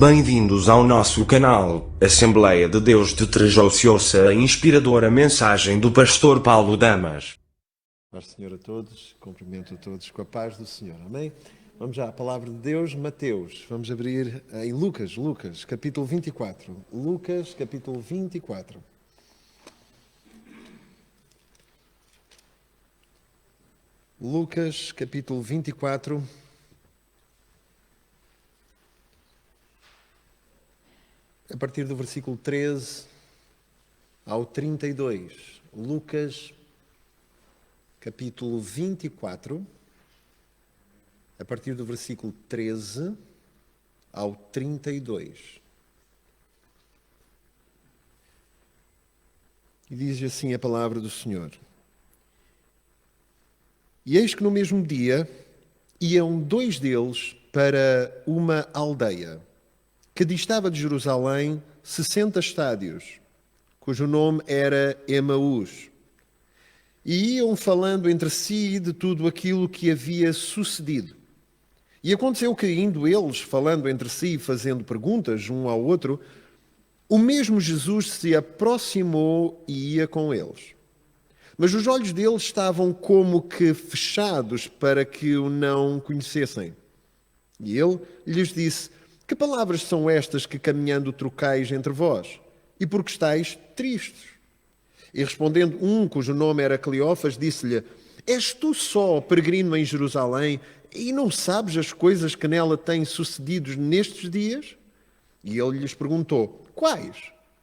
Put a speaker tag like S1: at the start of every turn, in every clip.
S1: Bem-vindos ao nosso canal, Assembleia de Deus de Trejos. Ouça a inspiradora mensagem do pastor Paulo Damas.
S2: Paz do Senhor a todos, cumprimento a todos com a paz do Senhor, amém? Vamos já à palavra de Deus, Mateus, vamos abrir em Lucas, capítulo 24. Lucas, capítulo 24. Lucas, capítulo 24. A partir do versículo 13 ao 32. Lucas, capítulo 24, a partir do versículo 13 ao 32. E diz assim a palavra do Senhor. E eis que no mesmo dia iam dois deles para uma aldeia, que distava de Jerusalém 60 estádios, cujo nome era Emaús. E iam falando entre si de tudo aquilo que havia sucedido. E aconteceu que, indo eles falando entre si, fazendo perguntas um ao outro, o mesmo Jesus se aproximou e ia com eles. Mas os olhos deles estavam como que fechados para que o não conhecessem. E ele lhes disse: que palavras são estas que caminhando trocais entre vós? E por que estáis tristes? E respondendo um, cujo nome era Cleófas, disse-lhe: és tu só peregrino em Jerusalém e não sabes as coisas que nela têm sucedido nestes dias? E ele lhes perguntou: quais?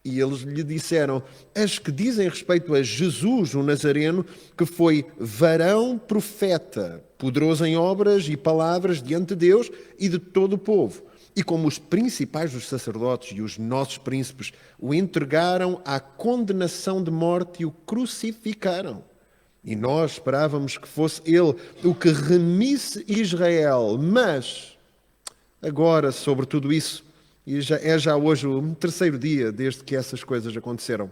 S2: E eles lhe disseram: as que dizem respeito a Jesus, o Nazareno, que foi varão profeta, poderoso em obras e palavras diante de Deus e de todo o povo. E como os principais dos sacerdotes e os nossos príncipes o entregaram à condenação de morte e o crucificaram. E nós esperávamos que fosse ele o que remisse Israel. Mas, agora, sobre tudo isso, e já hoje o terceiro dia desde que essas coisas aconteceram.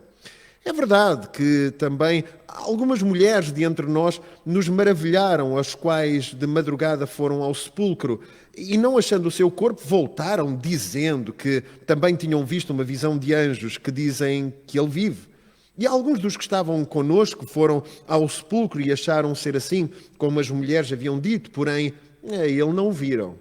S2: É verdade que também algumas mulheres de entre nós nos maravilharam, as quais de madrugada foram ao sepulcro e, não achando o seu corpo, voltaram dizendo que também tinham visto uma visão de anjos que dizem que ele vive. E alguns dos que estavam conosco foram ao sepulcro e acharam ser assim, como as mulheres haviam dito, porém, ele não o viram.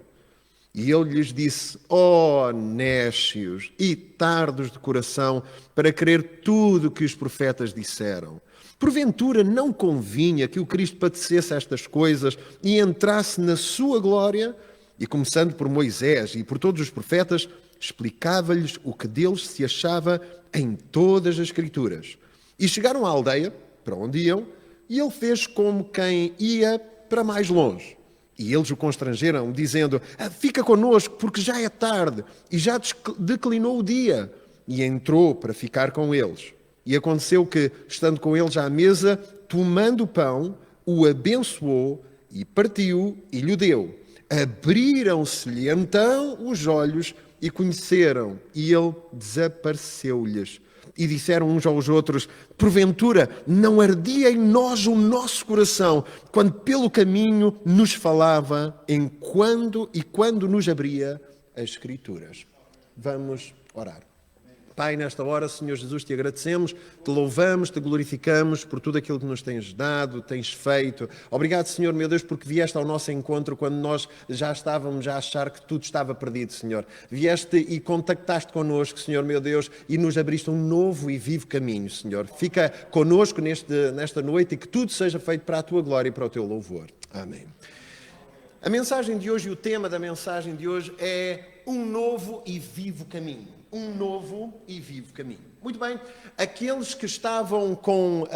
S2: E ele lhes disse: ó nécios e tardos de coração, para crer tudo o que os profetas disseram. Porventura não convinha que o Cristo padecesse estas coisas e entrasse na sua glória? E começando por Moisés e por todos os profetas, explicava-lhes o que deles se achava em todas as Escrituras. E chegaram à aldeia, para onde iam, e ele fez como quem ia para mais longe. E eles o constrangeram, dizendo: fica connosco, porque já é tarde, e já declinou o dia. E entrou para ficar com eles. E aconteceu que, estando com eles à mesa, tomando o pão, o abençoou, e partiu, e lhe deu. Abriram-se-lhe então os olhos, e conheceram, e ele desapareceu-lhes. E disseram uns aos outros: porventura não ardia em nós o nosso coração, quando pelo caminho nos falava, quando nos abria as Escrituras. Vamos orar. Pai, nesta hora, Senhor Jesus, te agradecemos, te louvamos, te glorificamos por tudo aquilo que nos tens dado, tens feito. Obrigado, Senhor, meu Deus, porque vieste ao nosso encontro quando nós já estávamos a achar que tudo estava perdido, Senhor. Vieste e contactaste connosco, Senhor, meu Deus, e nos abriste um novo e vivo caminho, Senhor. Fica connosco nesta noite e que tudo seja feito para a tua glória e para o teu louvor. Amém. A mensagem de hoje e o tema da mensagem de hoje é um novo e vivo caminho. Um novo e vivo caminho. Muito bem, aqueles que estavam com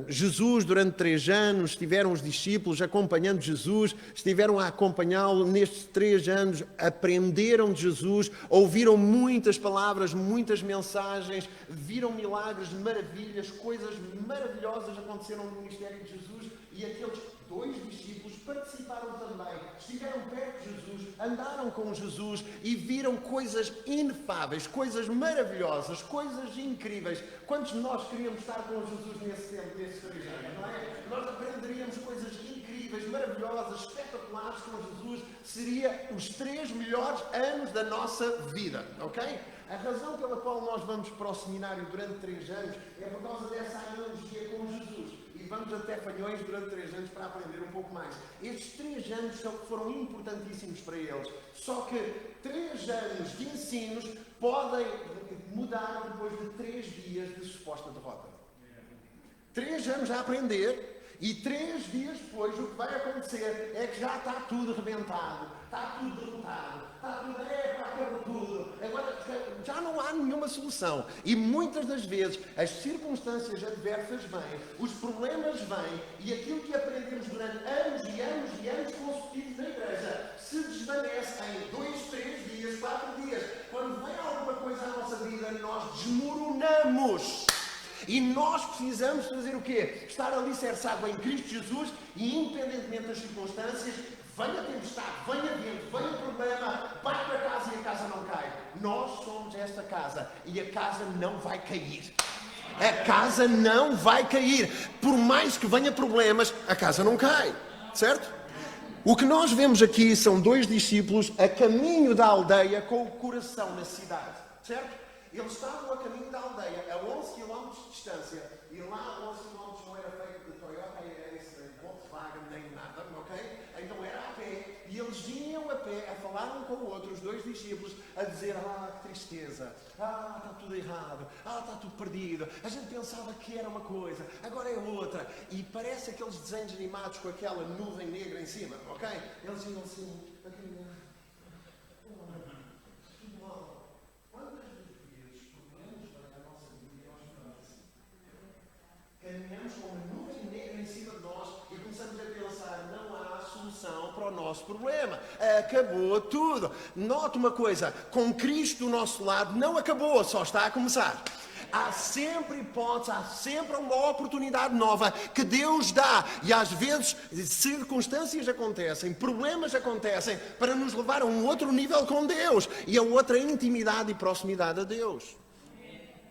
S2: Jesus durante 3 anos, estiveram os discípulos acompanhando Jesus, estiveram a acompanhá-lo nestes 3 anos, aprenderam de Jesus, ouviram muitas palavras, muitas mensagens, viram milagres, maravilhas, coisas maravilhosas aconteceram no ministério de Jesus, e aqueles 2 discípulos participaram também, estiveram perto de Jesus, andaram com Jesus e viram coisas inefáveis, coisas maravilhosas, coisas incríveis. Quantos de nós queríamos estar com Jesus nesse tempo, nesses 3 anos, não é? Nós aprenderíamos coisas incríveis. incríveis, maravilhosas, espetaculares com Jesus, seria os 3 melhores anos da nossa vida, ok? A razão pela qual nós vamos para o seminário durante 3 anos é por causa dessa analogia com Jesus. E vamos até Fanhões durante 3 anos para aprender um pouco mais. Estes 3 anos foram importantíssimos para eles. Só que 3 anos de ensinos podem mudar depois de 3 dias de suposta derrota. 3 anos a aprender e 3 dias depois o que vai acontecer é que já está tudo rebentado, está tudo derrotado, está tudo, acabou tudo. Agora já não há nenhuma solução. E muitas das vezes as circunstâncias adversas vêm, os problemas vêm e aquilo que aprendemos durante anos e anos e anos consecutivos na igreja se desvanece em 2, 3 dias, 4 dias. Quando vem alguma coisa à nossa vida, nós desmoronamos. E nós precisamos fazer o quê? Estar alicerçado em Cristo Jesus e, independentemente das circunstâncias, venha tempestade, venha vento, venha problema, vai para casa e a casa não cai. Nós somos esta casa e a casa não vai cair. A casa não vai cair. Por mais que venha problemas, a casa não cai. Certo? O que nós vemos aqui são 2 discípulos a caminho da aldeia com o coração na cidade. Certo? Eles estavam a caminho da aldeia, a 11 km de distância, e lá 11 km não era feito de Toyota Ace, nem Volkswagen, nem nada, ok? Então era a pé, e eles vinham a pé a falar um com o outro, os 2 discípulos, a dizer, que tristeza, está tudo errado, está tudo perdido, a gente pensava que era uma coisa, agora é outra, e parece aqueles desenhos animados com aquela nuvem negra em cima, ok? Eles iam assim, a caminhar. Caminhamos com uma nuvem negra em cima de nós e começamos a pensar, não há solução para o nosso problema. Acabou tudo. Note uma coisa, com Cristo do nosso lado não acabou, só está a começar. Há sempre hipótese, há sempre uma oportunidade nova que Deus dá. E às vezes circunstâncias acontecem, problemas acontecem para nos levar a um outro nível com Deus e a outra intimidade e proximidade a Deus.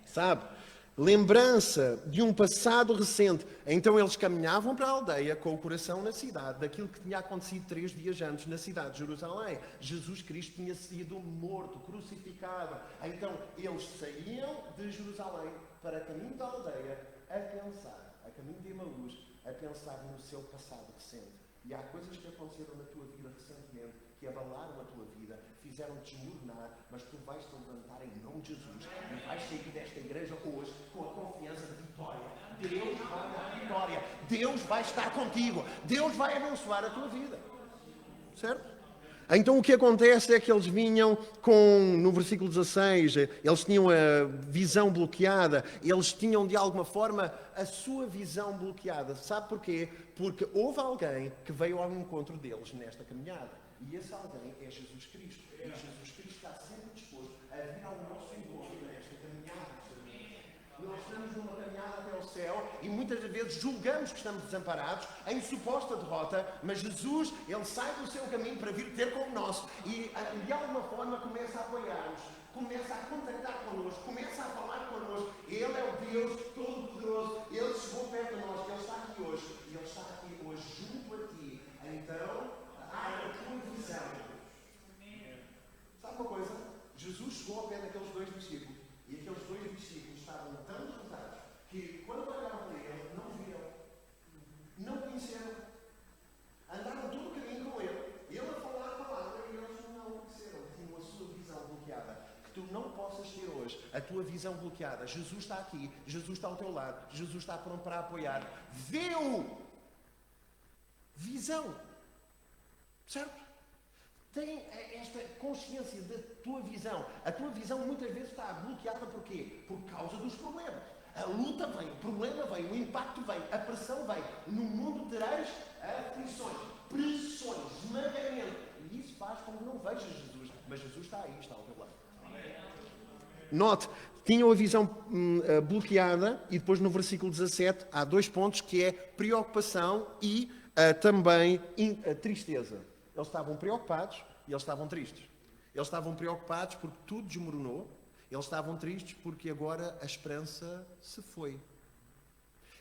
S2: Sabe? Lembrança de um passado recente. Então eles caminhavam para a aldeia com o coração na cidade, daquilo que tinha acontecido 3 dias antes na cidade de Jerusalém. Jesus Cristo tinha sido morto, crucificado. Então eles saíam de Jerusalém para caminho da aldeia a pensar, a caminho de Emaús, a pensar no seu passado recente. E há coisas que aconteceram na tua vida recentemente que abalaram a tua vida, fizeram-te desmoronar, mas tu vais te levantar em nome de Jesus e vais sair desta igreja hoje com a confiança de vitória. Deus vai dar vitória, Deus vai estar contigo, Deus vai abençoar a tua vida. Certo? Então o que acontece é que eles vinham com, no versículo 16, eles tinham a visão bloqueada, eles tinham de alguma forma a sua visão bloqueada. Sabe porquê? Porque houve alguém que veio ao encontro deles nesta caminhada. E esse alguém é Jesus Cristo. E Jesus Cristo está sempre disposto a vir ao nosso encontro nesta caminhada. Nós estamos numa caminhada até ao céu e muitas vezes julgamos que estamos desamparados em suposta derrota, mas Jesus, Ele sai do seu caminho para vir ter como nós e de alguma forma começa a apoiar-nos, começa a contactar connosco, começa a falar connosco. Ele é o Deus Todo-Poderoso, Ele chegou perto de nós, Ele está aqui hoje e Ele está aqui hoje junto a ti. Então, há a tua visão. Sabe uma coisa? Jesus chegou ao pé daqueles 2 discípulos e aqueles 2 discípulos estavam tão derrotados que quando olharam para ele, não viram, não conheceram, andaram todo o caminho com ele a falar a palavra e eles não o conheceram, tinham a sua visão bloqueada. Que tu não possas ter hoje a tua visão bloqueada. Jesus está aqui, Jesus está ao teu lado, Jesus está pronto para apoiar. Vê-o! Visão. Certo? Tem esta consciência da tua visão. A tua visão muitas vezes está bloqueada por quê? Por causa dos problemas. A luta vem, o problema vem, o impacto vem, a pressão vem. No mundo terás aflições, pressões, esmagamento. E isso faz com que não vejas Jesus. Mas Jesus está aí, está ao teu lado. Note, tinham a visão bloqueada e depois no versículo 17 há 2 pontos que é preocupação e também tristeza. Eles estavam preocupados e eles estavam tristes. Eles estavam preocupados porque tudo desmoronou. Eles estavam tristes porque agora a esperança se foi.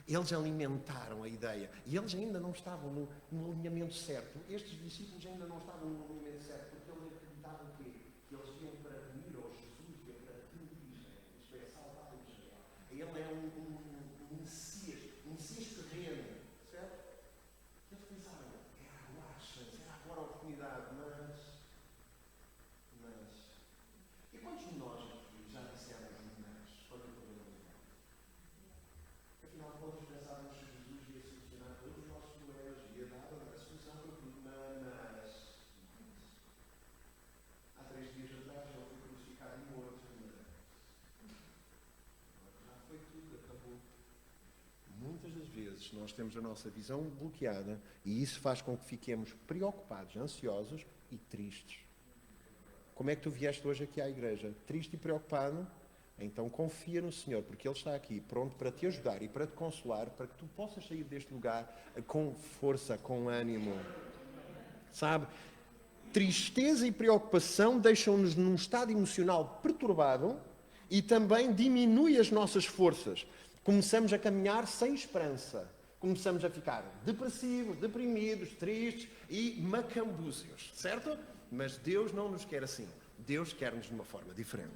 S2: Eles alimentaram a ideia. E eles ainda não estavam no alinhamento certo. Estes discípulos ainda não estavam no alinhamento certo, porque eles acreditavam que eles iam para unir ao Jesus, iam para unir Israel, isto é, salvar Israel. Ele é um Messias terreno, certo? Eles pensaram, era agora a chance, era agora a oportunidade, mas... E quantos de nós aqui já dissemos mas quando o problema não? Afinal de contas, pensávamos que Jesus ia solucionar todos os nossos problemas, ia dar a solução para tudo, mas há 3 dias atrás ele foi crucificado e morto, já foi tudo, acabou. Muitas das vezes nós temos a nossa visão bloqueada e isso faz com que fiquemos preocupados, ansiosos e tristes. Como é que tu vieste hoje aqui à igreja? Triste e preocupado? Então confia no Senhor, porque Ele está aqui pronto para te ajudar e para te consolar, para que tu possas sair deste lugar com força, com ânimo. Sabe? Tristeza e preocupação deixam-nos num estado emocional perturbado e também diminui as nossas forças. Começamos a caminhar sem esperança. Começamos a ficar depressivos, deprimidos, tristes e macambúzios, certo? Mas Deus não nos quer assim. Deus quer-nos de uma forma diferente.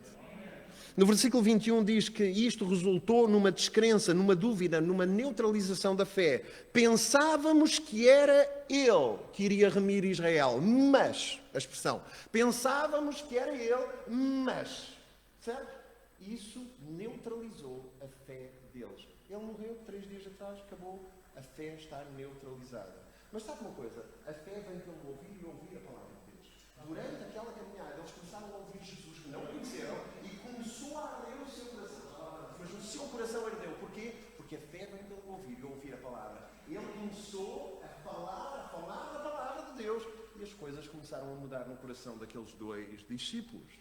S2: No versículo 21 diz que isto resultou numa descrença, numa dúvida, numa neutralização da fé. Pensávamos que era Ele que iria remir Israel, mas, a expressão, pensávamos que era Ele, mas, certo? Isso neutralizou a fé deles. Ele morreu 3 dias atrás, acabou, a fé está neutralizada. Mas sabe uma coisa? A fé vem pelo ouvir e ouvir a palavra de Deus. Durante aquela caminhada, eles começaram a ouvir Jesus, que não conheceram, e começou a arder o seu coração. Mas o seu coração ardeu. Porquê? Porque a fé vem pelo ouvir e ouvir a palavra. Ele começou a falar a palavra de Deus, e as coisas começaram a mudar no coração daqueles 2 discípulos.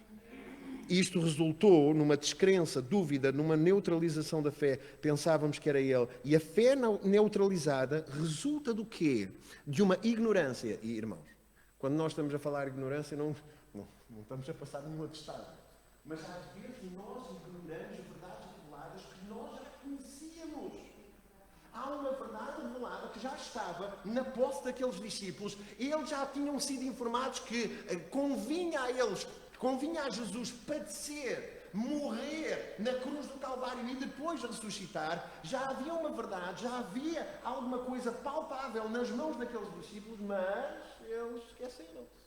S2: Isto resultou numa descrença, dúvida, numa neutralização da fé. Pensávamos que era Ele. E a fé neutralizada resulta do quê? De uma ignorância. E, irmãos, quando nós estamos a falar de ignorância, não estamos a passar nenhum atestado. Mas às vezes nós ignoramos verdades reveladas que nós já conhecíamos. Há uma verdade revelada que já estava na posse daqueles discípulos. Eles já tinham sido informados que convinha a Jesus padecer, morrer na cruz do Calvário e depois ressuscitar. Já havia uma verdade, já havia alguma coisa palpável nas mãos daqueles discípulos, mas eles esqueceram-se.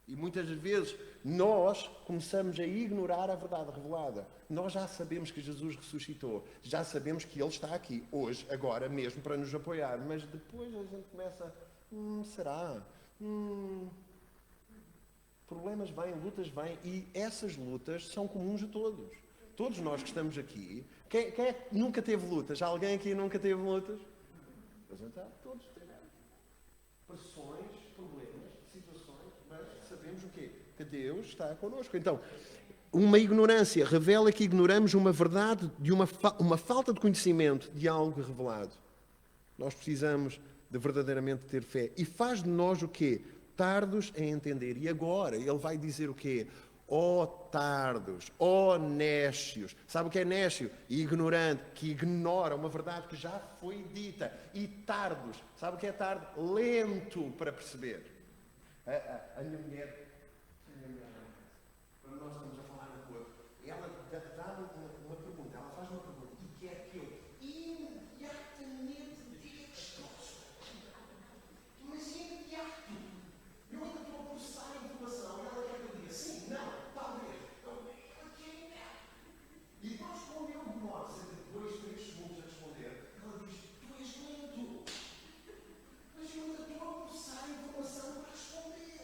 S2: E muitas vezes nós começamos a ignorar a verdade revelada. Nós já sabemos que Jesus ressuscitou, já sabemos que Ele está aqui hoje, agora mesmo, para nos apoiar, mas depois a gente começa, será? Problemas vêm, lutas vêm, e essas lutas são comuns a todos. Todos nós que estamos aqui, quem é que nunca teve lutas? Alguém aqui nunca teve lutas? Todos temos pressões, problemas, situações, mas sabemos o quê? Que Deus está connosco. Então, uma ignorância revela que ignoramos uma verdade, de uma falta de conhecimento de algo revelado. Nós precisamos de verdadeiramente ter fé. E faz de nós o quê? Tardos em entender. E agora ele vai dizer o quê? Ó tardos, ó nécios. Sabe o que é nécio? Ignorante, que ignora uma verdade que já foi dita. E tardos. Sabe o que é tardo? Lento para perceber. A minha mulher, quando nós estamos a falar no corpo, ela dá-me uma pergunta. Ela faz uma pergunta. E quer que eu imediatamente diga resposta. Mas imediato. Eu ainda estou a processar a informação e ela quer que eu diga sim, não, talvez. E nós, quando eu demoro cerca de 2, 3 segundos a responder, ela diz, tu és lento. Mas eu ainda estou a processar a informação para responder.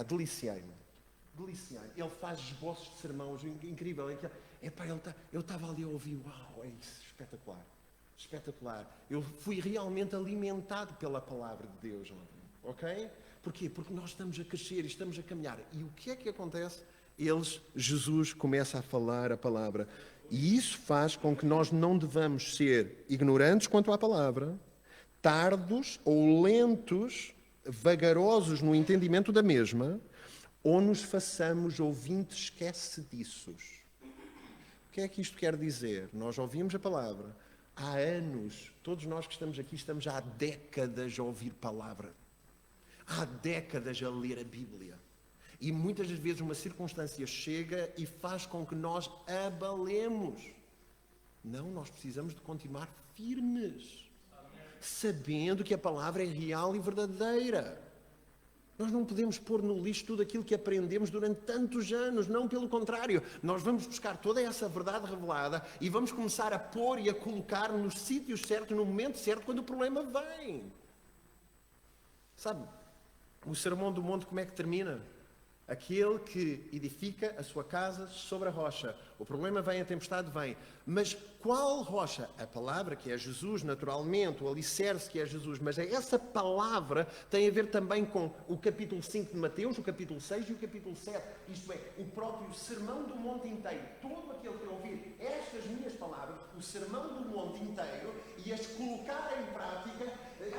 S2: deliciei-me. Deliciei. Ele faz esboços de sermões, incrível. Eu estava ali a ouvir, uau, é isso, espetacular. Espetacular. Eu fui realmente alimentado pela palavra de Deus ontem, ok? Porquê? Porque nós estamos a crescer e estamos a caminhar. E o que é que acontece? Jesus começa a falar a palavra. E isso faz com que nós não devamos ser ignorantes quanto à palavra, tardos ou lentos, vagarosos no entendimento da mesma, ou nos façamos ouvintes esquecediços. O que é que isto quer dizer? Nós ouvimos a palavra há anos, todos nós que estamos aqui estamos há décadas a ouvir palavra. Há décadas a ler a Bíblia. E muitas das vezes uma circunstância chega e faz com que nós abalemos. Não, nós precisamos de continuar firmes, sabendo que a palavra é real e verdadeira. Nós não podemos pôr no lixo tudo aquilo que aprendemos durante tantos anos, não, pelo contrário. Nós vamos buscar toda essa verdade revelada e vamos começar a pôr e a colocar nos sítios certos, no momento certo, quando o problema vem. Sabe, o Sermão do Monte como é que termina? Aquele que edifica a sua casa sobre a rocha. O problema vem, a tempestade vem. Mas qual rocha? A palavra, que é Jesus, naturalmente, o alicerce, que é Jesus. Mas essa palavra tem a ver também com o capítulo 5 de Mateus, o capítulo 6 e o capítulo 7. Isto é, o próprio Sermão do Monte inteiro. Todo aquele que ouvir estas minhas palavras, o Sermão do Monte inteiro, e as colocar em prática,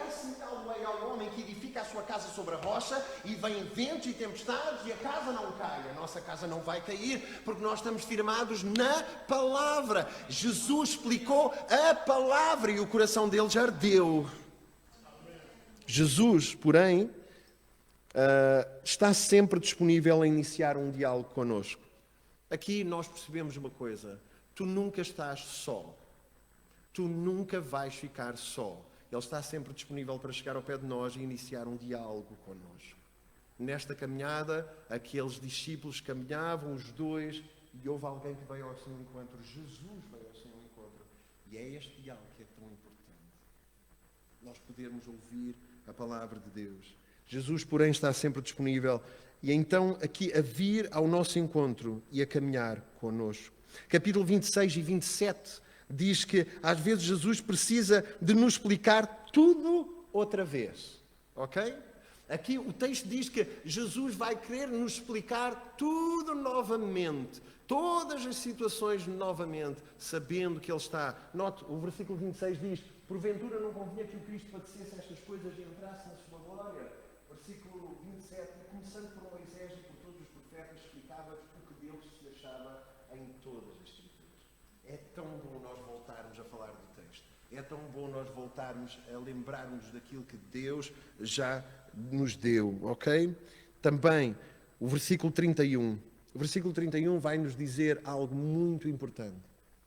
S2: assemelhá-lo-ei ao homem que edifica a sua casa sobre a rocha, e vem ventos e tempestades, e a casa não cai. A nossa casa não vai cair, porque nós estamos firmados na palavra. Jesus explicou a palavra e o coração deles ardeu. Jesus, porém, está sempre disponível a iniciar um diálogo connosco. Aqui nós percebemos uma coisa: tu nunca estás só. Tu nunca vais ficar só. Ele está sempre disponível para chegar ao pé de nós e iniciar um diálogo connosco. Nesta caminhada, aqueles discípulos caminhavam, os dois, e houve alguém que veio ao seu encontro. Jesus veio ao seu encontro. E é este diálogo que é tão importante. Nós podermos ouvir a palavra de Deus. Jesus, porém, está sempre disponível. E então, aqui, a vir ao nosso encontro e a caminhar connosco. Capítulo 26 e 27 diz que, às vezes, Jesus precisa de nos explicar tudo outra vez. Ok? Aqui o texto diz que Jesus vai querer nos explicar tudo novamente, todas as situações novamente, sabendo que Ele está. Note, o versículo 26 diz: porventura não convinha que o Cristo padecesse estas coisas e entrasse na sua glória. Versículo 27, começando por Moisés e por todos os profetas, explicava o que Deus se achava em todas as escrituras. É tão bom nós voltarmos a falar do texto. É tão bom nós voltarmos a lembrarmos daquilo que Deus já nos deu, ok? Também, o versículo 31. O versículo 31 vai nos dizer algo muito importante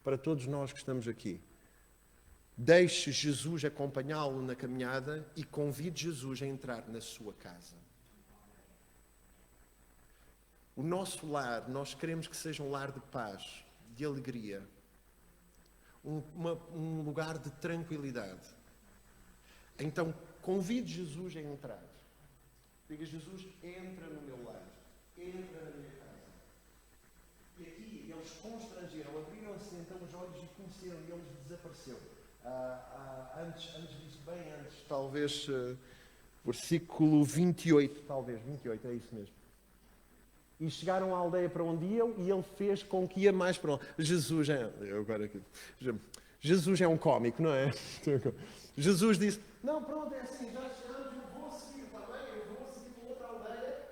S2: para todos nós que estamos aqui. Deixe Jesus acompanhá-lo na caminhada e convide Jesus a entrar na sua casa. O nosso lar, nós queremos que seja um lar de paz, de alegria, um lugar de tranquilidade. Então, convide Jesus a entrar. Diga: Jesus, entra no meu lar, entra na minha casa. E aqui eles constrangeram, abriram-se então os olhos e conheceram, e ele desapareceu. Antes disso, bem antes, talvez, versículo 28, talvez, 28, é isso mesmo. E chegaram à aldeia para onde iam, e ele fez com que ia mais para onde. Jesus é um cómico, não é? Jesus disse: não, pronto, é assim, já chegamos, eu vou seguir também, eu vou seguir para outra aldeia.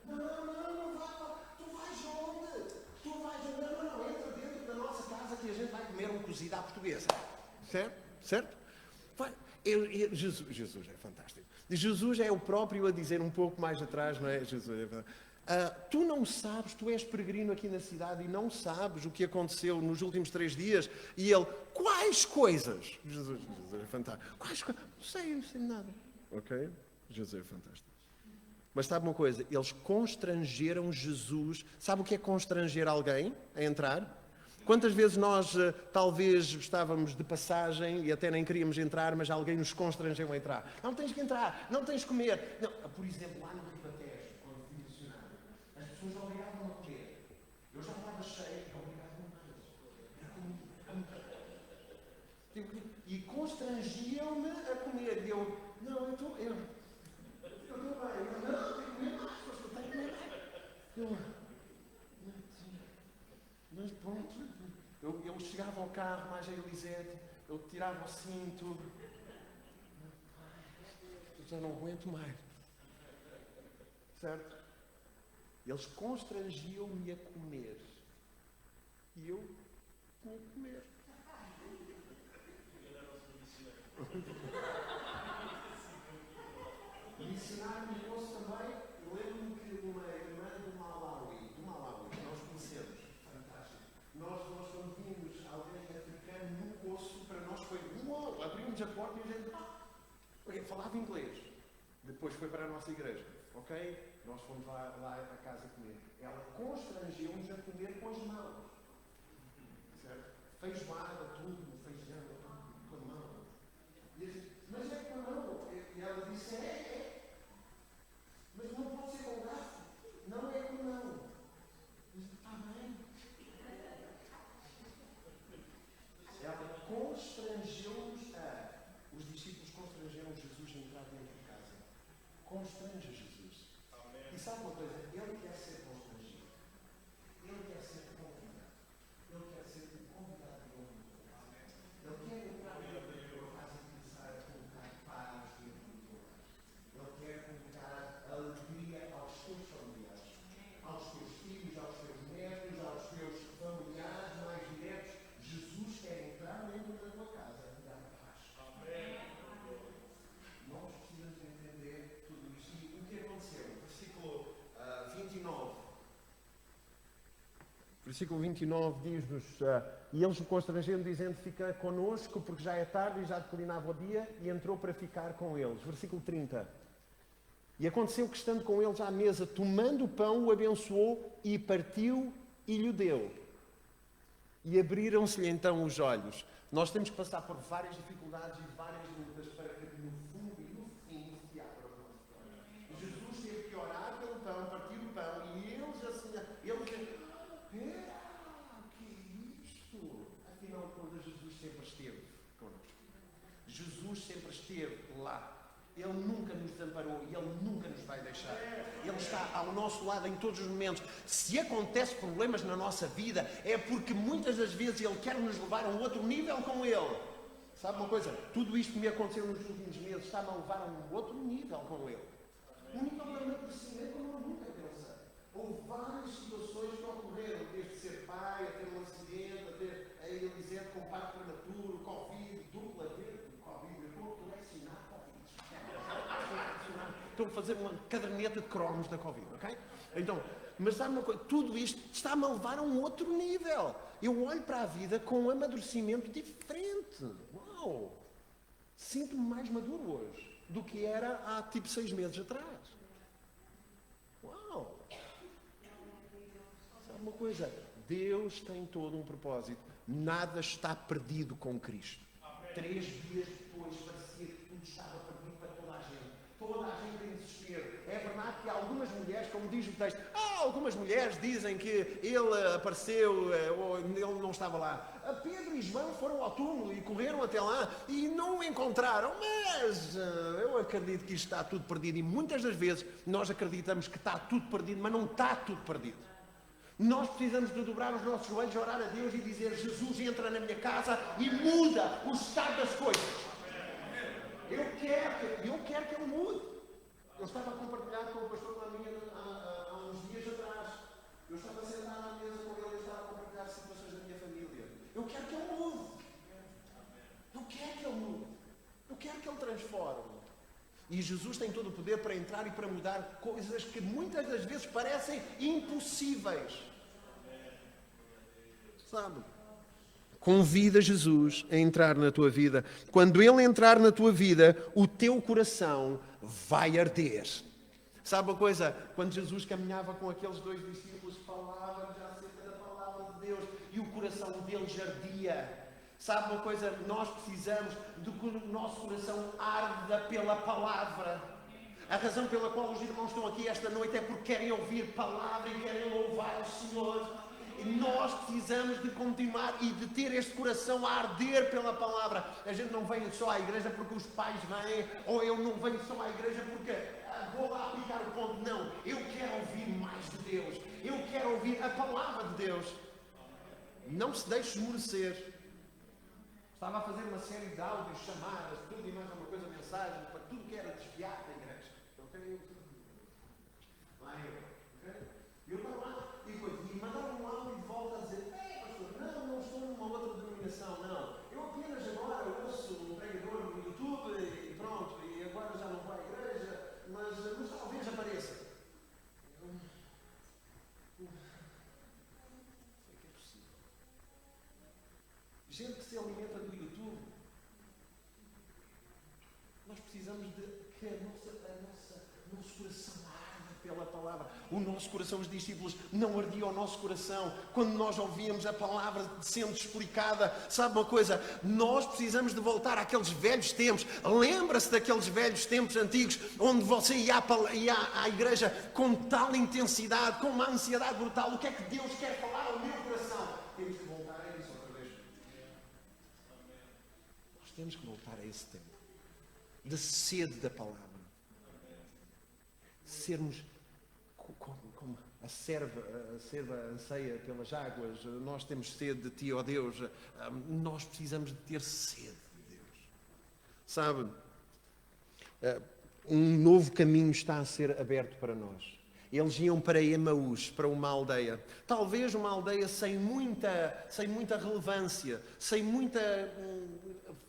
S2: Não vai, tu vais onde? Não, entra dentro da nossa casa que a gente vai comer um cozido à portuguesa. Certo? Jesus é fantástico. Jesus é o próprio a dizer um pouco mais atrás, não é? Jesus é tu não sabes, tu és peregrino aqui na cidade e não sabes o que aconteceu nos últimos 3 dias. E ele: quais coisas? Jesus é fantástico. Quais coisas? Não sei nada. Ok? Jesus é fantástico. Mas sabe uma coisa? Eles constrangeram Jesus. Sabe o que é constranger alguém a entrar? Quantas vezes nós talvez estávamos de passagem e até nem queríamos entrar, mas alguém nos constrangeu a entrar? Não tens que entrar, não tens que comer. Não. Por exemplo, lá no Ribatejo, Eu já estava cheio, e constrangiam-me a comer. E eu, não, eu estou bem. Eu, não, tenho que comer mais, pastor, tenho que comer mais. Eu, mas pronto, eu chegava ao carro, mais a Elisete, eu tirava o cinto, eu já não aguento mais. Certo? Eles constrangiam-me a comer. E eu tinha que comer. E ensinaram-me moço também. Eu lembro-me que uma irmã do Malawi, que nós conhecemos, fantástico. Nós quando vimos alguém africano no poço, para nós foi uau, abrimos a porta e a gente okay, falava inglês. Depois foi para a nossa igreja, ok? Nós fomos lá à casa comer. Ela constrangeu-nos a comer com as mãos. Certo? Feijoada, tudo, feijão, com a mão. E eu disse, mas é com a mão. E ela disse, é. Mas não pode ser com o garfo. Não é com a mão. Eu disse, está bem. Ela constrangeu-nos os discípulos constrangeram Jesus a entrar dentro de casa. Constrange Jesus. E sabe uma coisa? Ele quer ser constrangido. Ele quer ser convidado. Ele quer ser o convidado do mundo. Ele quer entrar dentro da tua casa e começar a colocar paz dentro do teu lar. Ele quer colocar alegria aos teus familiares, aos teus filhos, aos teus netos, aos teus familiares mais diretos. Jesus quer entrar dentro da tua casa e dar paz. Amém. Nós precisamos entender tudo isto. E o que aconteceu? Versículo 29. Versículo 29 diz-nos, e eles o constrangeram dizendo, fica connosco porque já é tarde e já declinava o dia, e entrou para ficar com eles. Versículo 30. E aconteceu que estando com eles à mesa, tomando o pão, o abençoou e partiu e lhe deu. E abriram-se-lhe então os olhos. Nós temos que passar por várias dificuldades e várias lutas para que no fundo e no fim se abra os nossos olhos. Jesus teve que orar pelo pão, partir o pão, e eles assim, que é isto? Afinal de contas, Jesus sempre esteve connosco. Jesus sempre esteve lá. Ele nunca nos desamparou e Ele nunca nos vai deixar. Ele está ao nosso lado em todos os momentos. Se acontecem problemas na nossa vida, é porque muitas das vezes Ele quer nos levar a um outro nível com Ele. Sabe uma coisa? Tudo isto que me aconteceu nos últimos meses está-me a levar a um outro nível com Ele. Um nível de amadurecimento como eu nunca pensei. Houve várias situações que ocorreram, desde ser pai, a ter um acidente, a ter a Elisete com parto prematuro, Covid, dupla vez, Covid, eu estou a colecionar Covid. Estou a fazer uma caderneta de cromos da Covid, ok? Então, mas sabe uma coisa? Tudo isto está-me a levar a um outro nível. Eu olho para a vida com um amadurecimento diferente. Uau! Sinto-me mais maduro hoje do que era há tipo 6 meses atrás. Uau! Sabe uma coisa? Deus tem todo um propósito. Nada está perdido com Cristo. 3 dias depois parecia que tudo estava perdido para toda a gente. Toda a gente em desespero. É verdade que algumas mulheres, como diz o texto, algumas mulheres dizem que ele apareceu ou ele não estava lá. Pedro e João foram ao túmulo e correram até lá e não o encontraram. Mas eu acredito que isto está tudo perdido. E muitas das vezes nós acreditamos que está tudo perdido, mas não está tudo perdido. Nós precisamos de dobrar os nossos joelhos, orar a Deus e dizer, Jesus entra na minha casa e muda o estado das coisas. Eu quero que Ele mude. Eu estava a compartilhar com o pastor Laminha há uns dias atrás. Eu estava sentado à mesa com ele e estava a compartilhar situações da minha família. Eu quero que Ele mude. Eu quero que Ele mude. Eu quero que Ele transforme. E Jesus tem todo o poder para entrar e para mudar coisas que muitas das vezes parecem impossíveis. Sabe? Convida Jesus a entrar na tua vida. Quando Ele entrar na tua vida, o teu coração vai arder. Sabe uma coisa? Quando Jesus caminhava com aqueles 2 discípulos, falava já acerca da palavra de Deus e o coração deles ardia. Sabe uma coisa? Nós precisamos de que o nosso coração arda pela palavra. A razão pela qual os irmãos estão aqui esta noite é porque querem ouvir palavra e querem louvar o Senhor. nós precisamos de continuar e de ter este coração a arder pela palavra. A gente não vem só à igreja porque os pais vêm, ou eu não venho só à igreja porque vou lá aplicar o ponto. Não, eu quero ouvir mais de Deus. Eu quero ouvir a palavra de Deus. Não se deixe esmorecer. Estava a fazer uma série de áudios, chamadas, tudo e mais alguma coisa, mensagem, para tudo que era desviado da igreja. Eu estava lá e mandaram um áudio de volta a dizer: pastor, não estou numa outra denominação, não. Eu apenas agora ouço um pregador no YouTube e pronto, e agora já não vou à igreja, mas talvez apareça. Gente que se alimenta do YouTube, nós precisamos de que o nosso coração arde pela palavra. O nosso coração, os discípulos, não ardia o nosso coração quando nós ouvíamos a palavra sendo explicada. Sabe uma coisa? Nós precisamos de voltar àqueles velhos tempos. Lembra-se daqueles velhos tempos antigos onde você ia à igreja com tal intensidade, com uma ansiedade brutal. O que é que Deus quer falar ao meu coração? Temos que voltar a isso outra vez. Nós temos que voltar a esse tempo de sede da palavra. Sermos como a serva anseia pelas águas. Nós temos sede de Ti, ó Deus. Nós precisamos de ter sede de Deus. Sabe, um novo caminho está a ser aberto para nós. Eles iam para Emaús, para uma aldeia. Talvez uma aldeia sem muita relevância, sem muita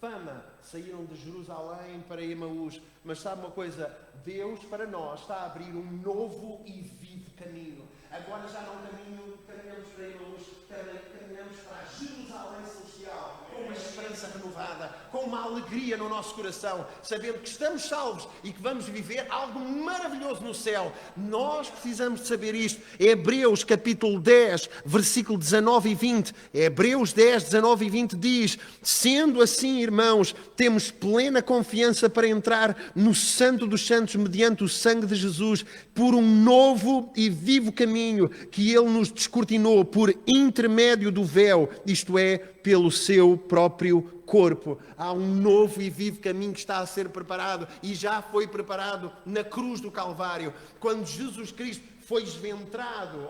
S2: fama. Saíram de Jerusalém para Emaús. Mas sabe uma coisa? Deus para nós está a abrir um novo e vivo caminho. Agora já não caminhamos para Emaús, caminhamos para Jerusalém celestial, com uma esperança renovada, com uma alegria no nosso coração, sabendo que estamos salvos e que vamos viver algo maravilhoso no céu. Nós precisamos de saber isto. Hebreus capítulo 10, versículo 19 e 20. Hebreus 10, 19 e 20 diz: sendo assim, irmãos, temos plena confiança para entrar no Santo dos Santos mediante o sangue de Jesus, por um novo e vivo caminho que Ele nos descortinou por intermédio do véu, isto é, pelo seu próprio corpo. Há um novo e vivo caminho que está a ser preparado e já foi preparado na cruz do Calvário. Quando Jesus Cristo foi esventrado,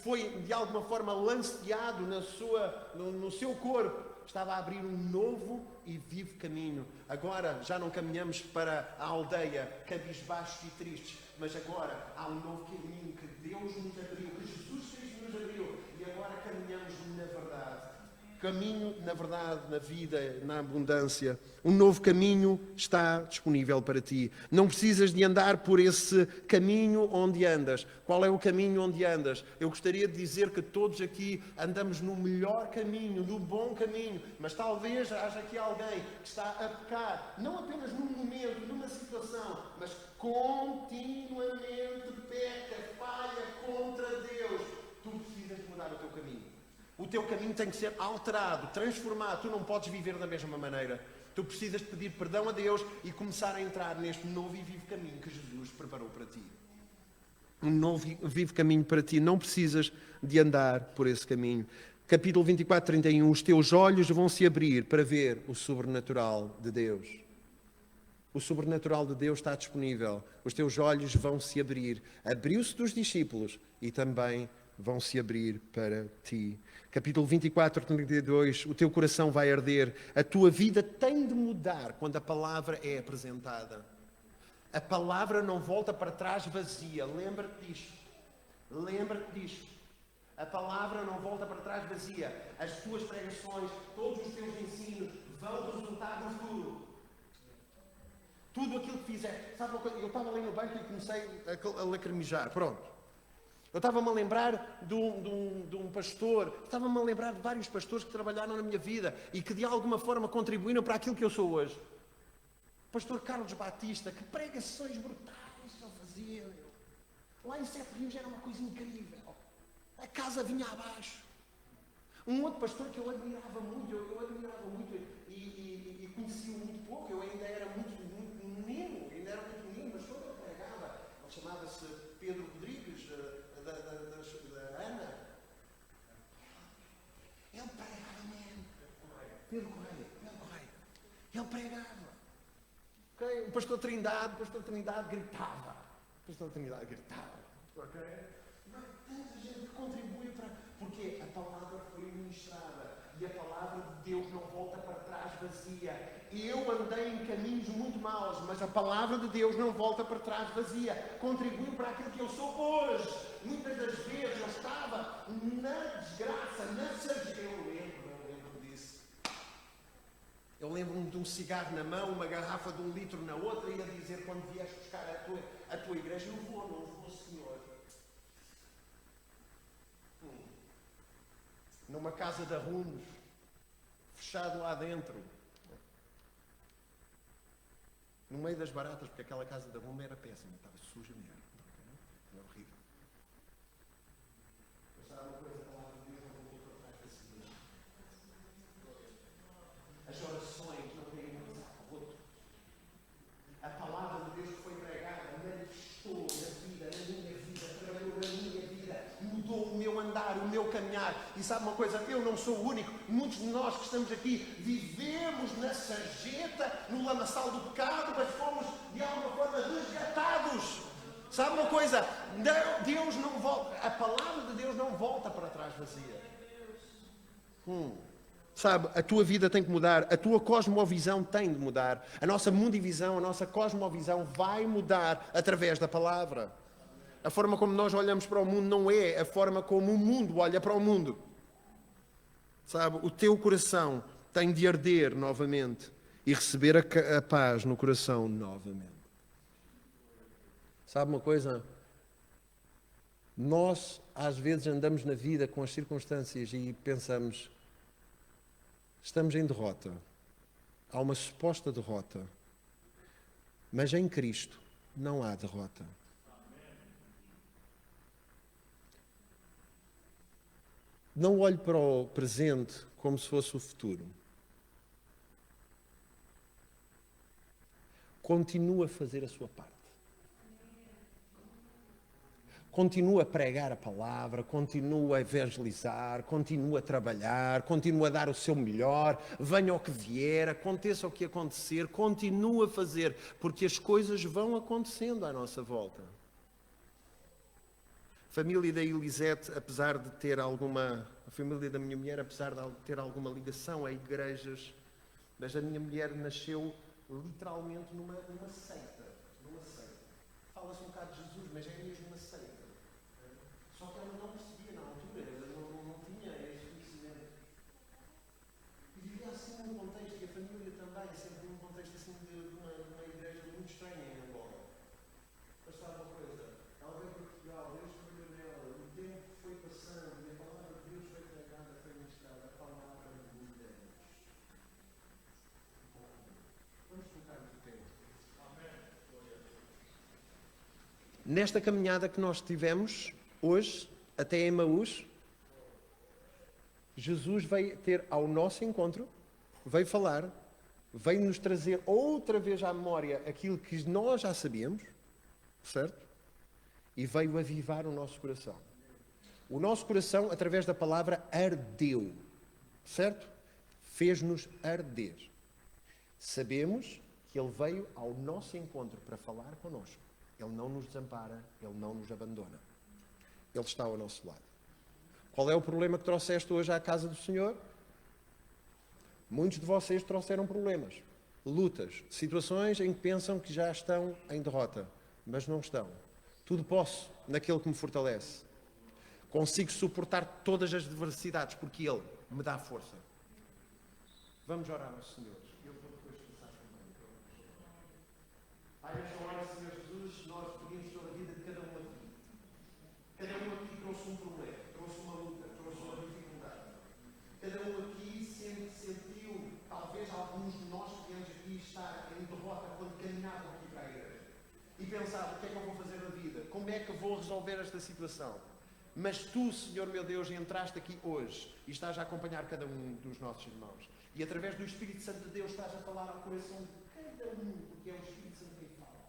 S2: foi de alguma forma lanceado no seu corpo, estava a abrir um novo e vivo caminho. Agora já não caminhamos para a aldeia cabisbaixos e tristes, mas agora há um novo caminho que Deus nos abriu, que Jesus Cristo nos abriu, e agora caminhamos na verdade. Caminho na verdade, na vida, na abundância. Um novo caminho está disponível para ti. Não precisas de andar por esse caminho onde andas. Qual é o caminho onde andas? Eu gostaria de dizer que todos aqui andamos no melhor caminho, no bom caminho, mas talvez haja aqui alguém que está a pecar, não apenas num momento, numa situação, mas continuamente peca, falha contra Deus. Tu precisas mudar o teu caminho. O teu caminho tem que ser alterado, transformado. Tu não podes viver da mesma maneira. Tu precisas de pedir perdão a Deus e começar a entrar neste novo e vivo caminho que Jesus preparou para ti. Um novo e vivo caminho para ti. Não precisas de andar por esse caminho. Capítulo 24, 31. Os teus olhos vão se abrir para ver o sobrenatural de Deus. O sobrenatural de Deus está disponível. Os teus olhos vão se abrir. Abriu-se dos discípulos e também vão se abrir para ti. Capítulo 24, 32, o teu coração vai arder. A tua vida tem de mudar quando a palavra é apresentada. A palavra não volta para trás vazia. Lembra-te disto. Lembra-te disto. A palavra não volta para trás vazia. As tuas pregações, todos os teus ensinos vão resultar no futuro. Tudo aquilo que fizer. Sabe uma coisa? Eu estava ali no banco e comecei a lacrimejar. Pronto. Eu estava-me a lembrar de um pastor, estava-me a lembrar de vários pastores que trabalharam na minha vida e que de alguma forma contribuíram para aquilo que eu sou hoje. O pastor Carlos Batista, que pregações brutais ele fazia. Lá em Sete Rios era uma coisa incrível. A casa vinha abaixo. Um outro pastor que eu admirava muito, e conhecia muito pouco, eu ainda era muito menino, mas quando ele pregava, ele chamava-se Pedro Rodrigues, da Ana. Pedro Correia. Ele pregava. Okay? O pastor Trindade gritava. Ok? Mas tanta gente que contribui para... Porque a palavra foi ministrada. E a palavra de Deus não volta para trás vazia. Eu andei em caminhos muito maus, mas a palavra de Deus não volta para trás vazia. Contribuiu para aquilo que eu sou hoje. Muitas das vezes eu estava na desgraça, na sarjeta. Eu lembro disso. Eu lembro-me de um cigarro na mão, uma garrafa de 1 litro na outra, e a dizer, quando vieste buscar a tua igreja, não vou, Senhor. Numa casa de arrumos, fechado lá dentro, no meio das baratas, porque aquela casa de arrumo era péssima, estava suja mesmo, era horrível. Mas sabe uma coisa, a palavra de Deus não voltou para trás assim. As orações não caíram no saco roto. A palavra de Deus que foi pregada manifestou na minha vida, trabalhou na minha vida, mudou o meu andar, o meu caminhar. E sabe uma coisa, eu não sou o único. Muitos de nós que estamos aqui vivemos na sarjeta, no lamaçal do pecado, mas fomos de alguma forma resgatados. Sabe uma coisa, Deus não volta, a palavra de Deus não volta para trás vazia. Sabe, a tua vida tem que mudar, a tua cosmovisão tem de mudar, a nossa mundivisão, a nossa cosmovisão vai mudar através da palavra. A forma como nós olhamos para o mundo não é a forma como o mundo olha para o mundo. Sabe, o teu coração tem de arder novamente e receber a paz no coração novamente. Sabe uma coisa? Nós às vezes andamos na vida com as circunstâncias e pensamos... Estamos em derrota. Há uma suposta derrota. Mas em Cristo não há derrota. Não olhe para o presente como se fosse o futuro. Continua a fazer a sua parte. Continua a pregar a palavra, continua a evangelizar, continua a trabalhar, continua a dar o seu melhor, venha o que vier, aconteça o que acontecer, continua a fazer, porque as coisas vão acontecendo à nossa volta. A família da Elisete, apesar de ter alguma... A família da minha mulher, apesar de ter alguma ligação a igrejas, mas a minha mulher nasceu literalmente numa seita. Fala-se um bocado de Jesus, mas é mesmo uma seita. Só que ela não percebia na altura, ela não tinha esse conhecimento. E vivia assim num contexto, e a família também, sempre num contexto assim de uma igreja muito estranha em Angola. Mas sabe uma coisa? Ela veio para Portugal, Deus trabalhou nela, o tempo foi passando, e a palavra de Deus foi pregada, foi ministrada, a palavra de Deus. Vamos colocar muito tempo. Nesta caminhada que nós tivemos hoje, até Emaús, Jesus veio ter ao nosso encontro, veio falar, veio nos trazer outra vez à memória aquilo que nós já sabíamos, certo? E veio avivar o nosso coração. O nosso coração, através da palavra, ardeu, certo? Fez-nos arder. Sabemos que Ele veio ao nosso encontro para falar connosco. Ele não nos desampara, Ele não nos abandona. Ele está ao nosso lado. Qual é o problema que trouxeste hoje à casa do Senhor? Muitos de vocês trouxeram problemas, lutas, situações em que pensam que já estão em derrota, mas não estão. Tudo posso naquele que me fortalece. Consigo suportar todas as adversidades porque Ele me dá força. Vamos orar ao Senhor. Eu vou depois passar também. Pai, nesta hora, Senhor Jesus, nós pedimos toda a vida de cada um aqui. Cada um aqui trouxe um problema, trouxe uma luta, trouxe uma dificuldade. Cada um aqui sentiu, talvez alguns de nós que viemos aqui estar em derrota quando caminhavam aqui para a igreja. E pensavam, o que é que eu vou fazer na vida? Como é que vou resolver esta situação? Mas Tu, Senhor meu Deus, entraste aqui hoje e estás a acompanhar cada um dos nossos irmãos. E através do Espírito Santo de Deus estás a falar ao coração de cada um, porque é o Espírito Santo quem fala.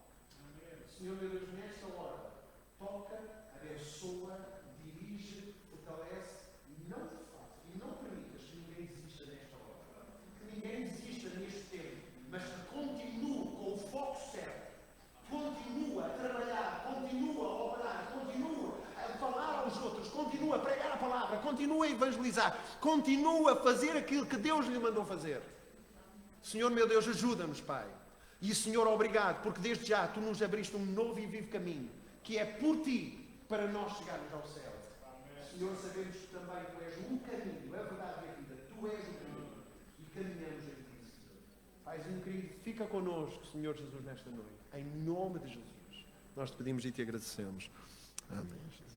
S2: Senhor meu Deus, nesta hora, toca, abençoa, dirige, fortalece e não te faça, e não permitas que ninguém desista nesta hora. continua a evangelizar, continua a fazer aquilo que Deus lhe mandou fazer. Senhor meu Deus, ajuda-nos, Pai. E Senhor, obrigado, porque desde já Tu nos abriste um novo e vivo caminho, que é por Ti, para nós chegarmos ao céu. Senhor, sabemos que também Tu és o caminho, a verdade e a vida. Tu és o caminho. E caminhamos em Ti, Senhor. Paizinho querido, fica connosco, Senhor Jesus, nesta noite. Em nome de Jesus. Nós te pedimos e te agradecemos. Amém.